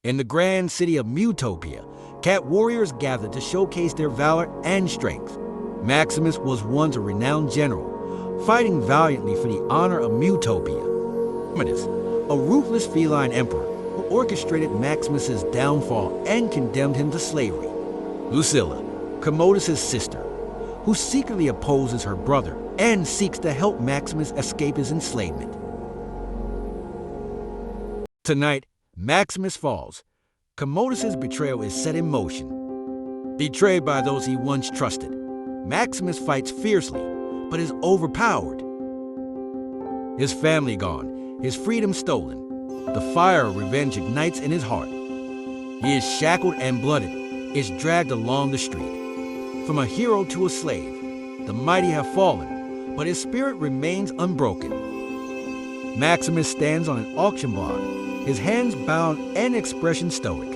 In the grand city of Mutopia, cat warriors gathered to showcase their valor and strength. Maximus was once a renowned general, fighting valiantly for the honor of Mutopia. Commodus, a ruthless feline emperor who orchestrated Maximus's downfall and condemned him to slavery. Lucilla, Commodus's sister, who secretly opposes her brother and seeks to help Maximus escape his enslavement. Tonight, Maximus falls. Commodus's betrayal is set in motion. Betrayed by those he once trusted, Maximus fights fiercely, but is overpowered. His family gone, his freedom stolen, the fire of revenge ignites in his heart. He is shackled and blooded, is dragged along the street. From a hero to a slave, the mighty have fallen, but his spirit remains unbroken. Maximus stands on an auction block, his hands bound and expression stoic.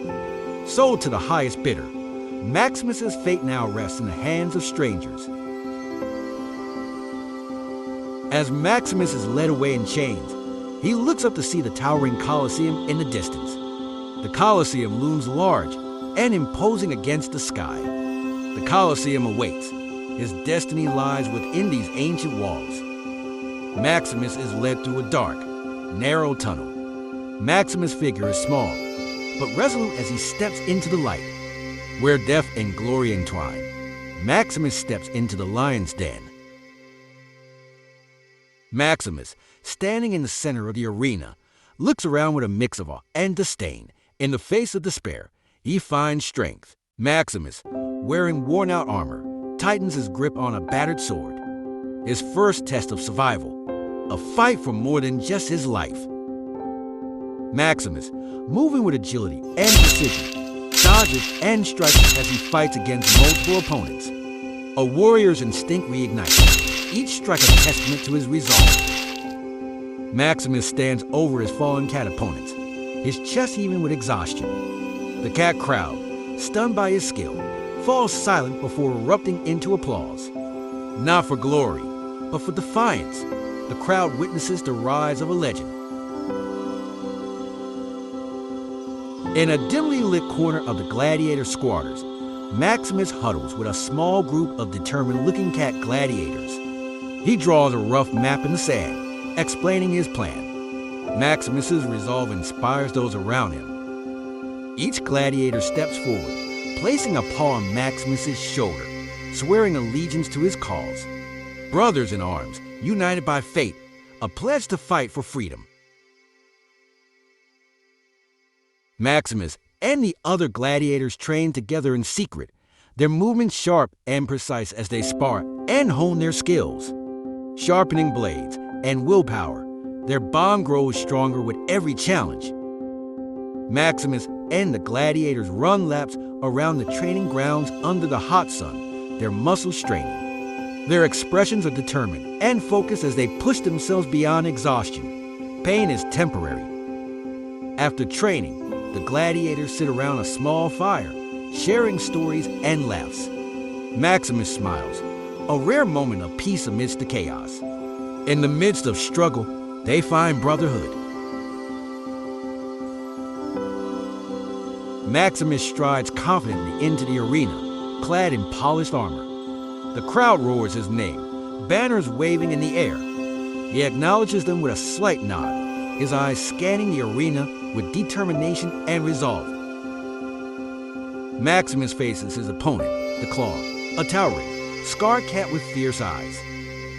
Sold to the highest bidder, Maximus's fate now rests in the hands of strangers. As Maximus is led away in chains, he looks up to see the towering Colosseum in the distance. The Colosseum looms large and imposing against the sky. The Colosseum awaits. His destiny lies within these ancient walls. Maximus is led through a dark, narrow tunnel. Maximus' figure is small, but resolute as he steps into the light. Where death and glory entwine, Maximus steps into the lion's den. Maximus, standing in the center of the arena, looks around with a mix of awe and disdain. In the face of despair, he finds strength. Maximus, wearing worn-out armor, tightens his grip on a battered sword. His first test of survival, a fight for more than just his life. Maximus, moving with agility and precision, dodges and strikes as he fights against multiple opponents. A warrior's instinct reignites, each strike a testament to his resolve. Maximus stands over his fallen cat opponents, his chest heaving with exhaustion. The cat crowd, stunned by his skill, falls silent before erupting into applause. Not for glory, but for defiance, the crowd witnesses the rise of a legend. In a dimly lit corner of the Gladiator squatters, Maximus huddles with a small group of determined-looking cat gladiators. He draws a rough map in the sand, explaining his plan. Maximus's resolve inspires those around him. Each gladiator steps forward, placing a paw on Maximus's shoulder, swearing allegiance to his cause. Brothers in arms, united by fate, a pledge to fight for freedom. Maximus and the other gladiators train together in secret, their movements sharp and precise as they spar and hone their skills. Sharpening blades and willpower, their bond grows stronger with every challenge. Maximus and the gladiators run laps around the training grounds under the hot sun, their muscles straining. Their expressions are determined and focused as they push themselves beyond exhaustion. Pain is temporary. After training, the gladiators sit around a small fire, sharing stories and laughs. Maximus smiles, a rare moment of peace amidst the chaos. In the midst of struggle, they find brotherhood. Maximus strides confidently into the arena, clad in polished armor. The crowd roars his name, banners waving in the air. He acknowledges them with a slight nod, his eyes scanning the arena with determination and resolve. Maximus faces his opponent, the Claw, a towering, scarred cat with fierce eyes.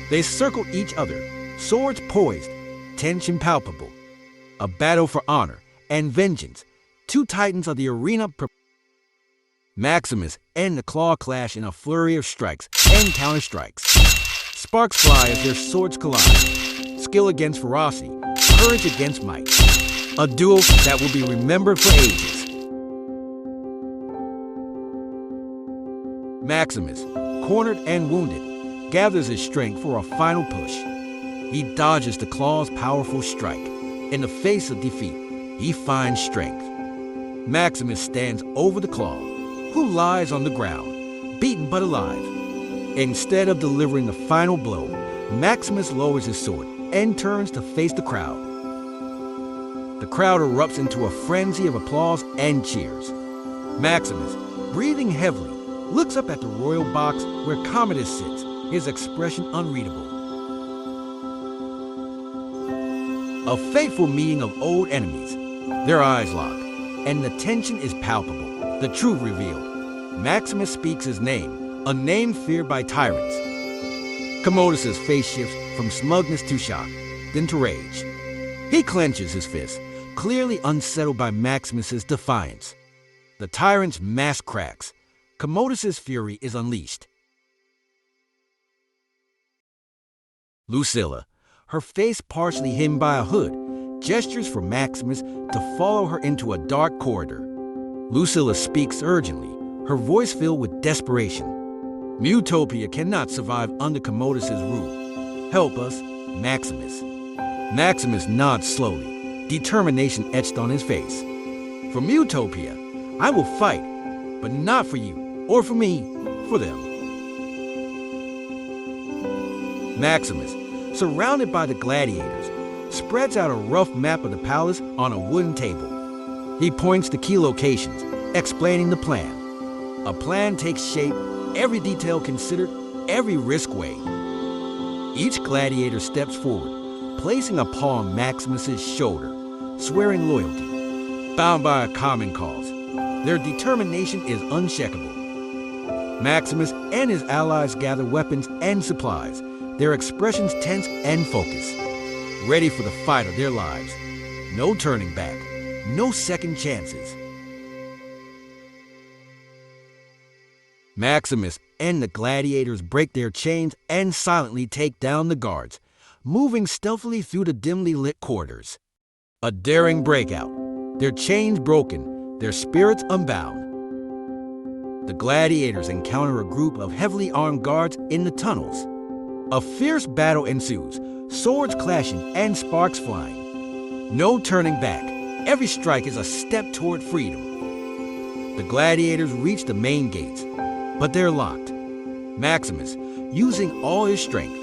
They circle each other, swords poised, tension palpable. A battle for honor and vengeance, two titans of the arena. Maximus and the Claw clash in a flurry of strikes and counter-strikes. Sparks fly as their swords collide. Skill against ferocity, courage against might. A duel that will be remembered for ages. Maximus, cornered and wounded, gathers his strength for a final push. He dodges the Claw's powerful strike. In the face of defeat, he finds strength. Maximus stands over the Claw, who lies on the ground, beaten but alive. Instead of delivering the final blow, Maximus lowers his sword and turns to face the crowd. The crowd erupts into a frenzy of applause and cheers. Maximus, breathing heavily, looks up at the royal box where Commodus sits, his expression unreadable. A fateful meeting of old enemies. Their eyes lock, and the tension is palpable, the truth revealed. Maximus speaks his name, a name feared by tyrants. Commodus's face shifts from smugness to shock, then to rage. He clenches his fist, clearly unsettled by Maximus's defiance. The tyrant's mask cracks. Commodus's fury is unleashed. Lucilla, her face partially hidden by a hood, gestures for Maximus to follow her into a dark corridor. Lucilla speaks urgently, her voice filled with desperation. Mutopia cannot survive under Commodus's rule. Help us, Maximus. Maximus nods slowly, determination etched on his face. For Mutopia, I will fight, but not for you, or for me, for them. Maximus, surrounded by the gladiators, spreads out a rough map of the palace on a wooden table. He points to key locations, explaining the plan. A plan takes shape, every detail considered, every risk weighed. Each gladiator steps forward, placing a paw on Maximus's shoulder, swearing loyalty. Bound by a common cause, their determination is unshakable. Maximus and his allies gather weapons and supplies, their expressions tense and focused, ready for the fight of their lives. No turning back, no second chances. Maximus and the gladiators break their chains and silently take down the guards, moving stealthily through the dimly lit corridors. A daring breakout, their chains broken, their spirits unbound. The gladiators encounter a group of heavily armed guards in the tunnels. A fierce battle ensues, swords clashing and sparks flying. No turning back, every strike is a step toward freedom. The gladiators reach the main gates, but they're locked. Maximus, using all his strength,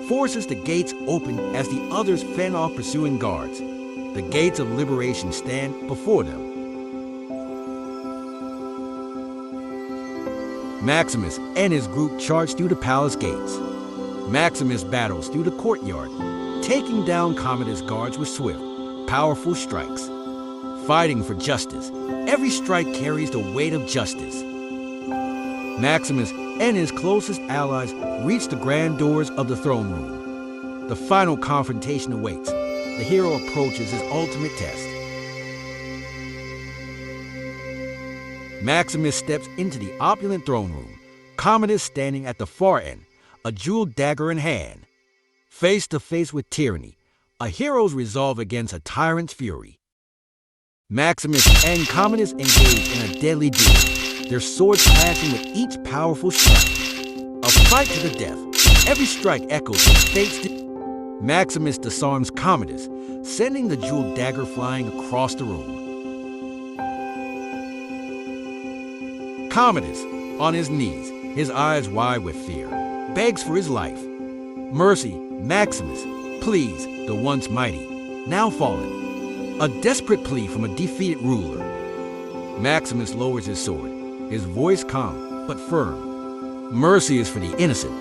forces the gates open as the others fend off pursuing guards. The gates of liberation stand before them. Maximus and his group charge through the palace gates. Maximus battles through the courtyard, taking down Commodus guards with swift, powerful strikes. Fighting for justice, every strike carries the weight of justice. Maximus and his closest allies reach the grand doors of the throne room. The final confrontation awaits. The hero approaches his ultimate test. Maximus steps into the opulent throne room, Commodus standing at the far end, a jeweled dagger in hand. Face to face with tyranny, a hero's resolve against a tyrant's fury. Maximus and Commodus engage in a deadly duel, their swords clashing with each powerful strike. A fight to the death, every strike echoes with fate's Maximus disarms Commodus, sending the jeweled dagger flying across the room. Commodus, on his knees, his eyes wide with fear, begs for his life. Mercy, Maximus, please, the once mighty, now fallen. A desperate plea from a defeated ruler. Maximus lowers his sword, his voice calm but firm. Mercy is for the innocent.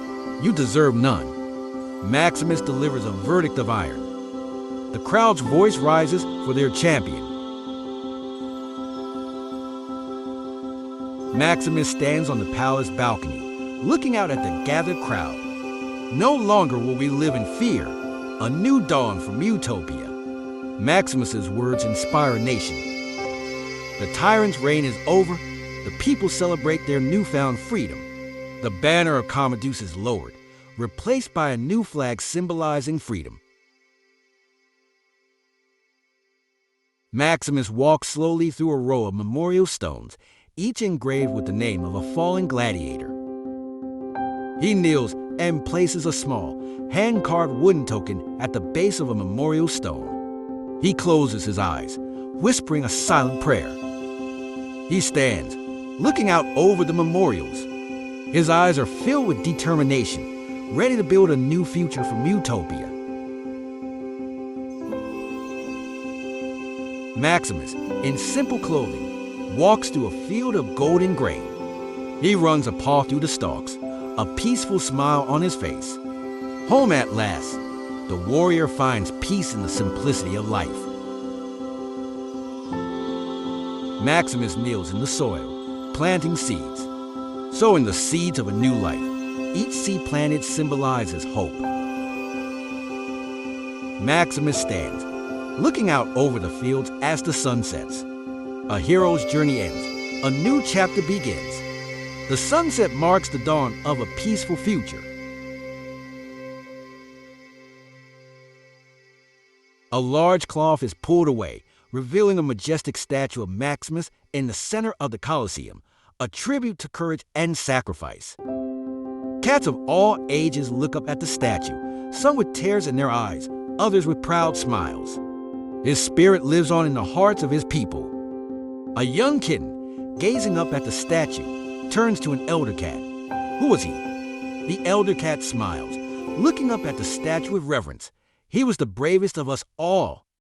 You deserve none. Maximus delivers a verdict of iron. The crowd's voice rises for their champion. Maximus stands on the palace balcony, looking out at the gathered crowd. No longer will we live in fear. A new dawn from Utopia. Maximus's words inspire a nation. The tyrant's reign is over. The people celebrate their newfound freedom. The banner of Commodus is lowered, replaced by a new flag symbolizing freedom. Maximus walks slowly through a row of memorial stones, each engraved with the name of a fallen gladiator. He kneels and places a small, hand-carved wooden token at the base of a memorial stone. He closes his eyes, whispering a silent prayer. He stands, looking out over the memorials. His eyes are filled with determination, ready to build a new future from Utopia. Maximus, in simple clothing, walks through a field of golden grain. He runs a paw through the stalks, a peaceful smile on his face. Home at last, the warrior finds peace in the simplicity of life. Maximus kneels in the soil, planting seeds, sowing the seeds of a new life. Each seed planted symbolizes hope. Maximus stands, looking out over the fields as the sun sets. A hero's journey ends. A new chapter begins. The sunset marks the dawn of a peaceful future. A large cloth is pulled away, revealing a majestic statue of Maximus in the center of the Colosseum, a tribute to courage and sacrifice. Cats of all ages look up at the statue, some with tears in their eyes, others with proud smiles. His spirit lives on in the hearts of his people. A young kitten, gazing up at the statue, turns to an elder cat. Who was he? The elder cat smiles, looking up at the statue with reverence. He was the bravest of us all.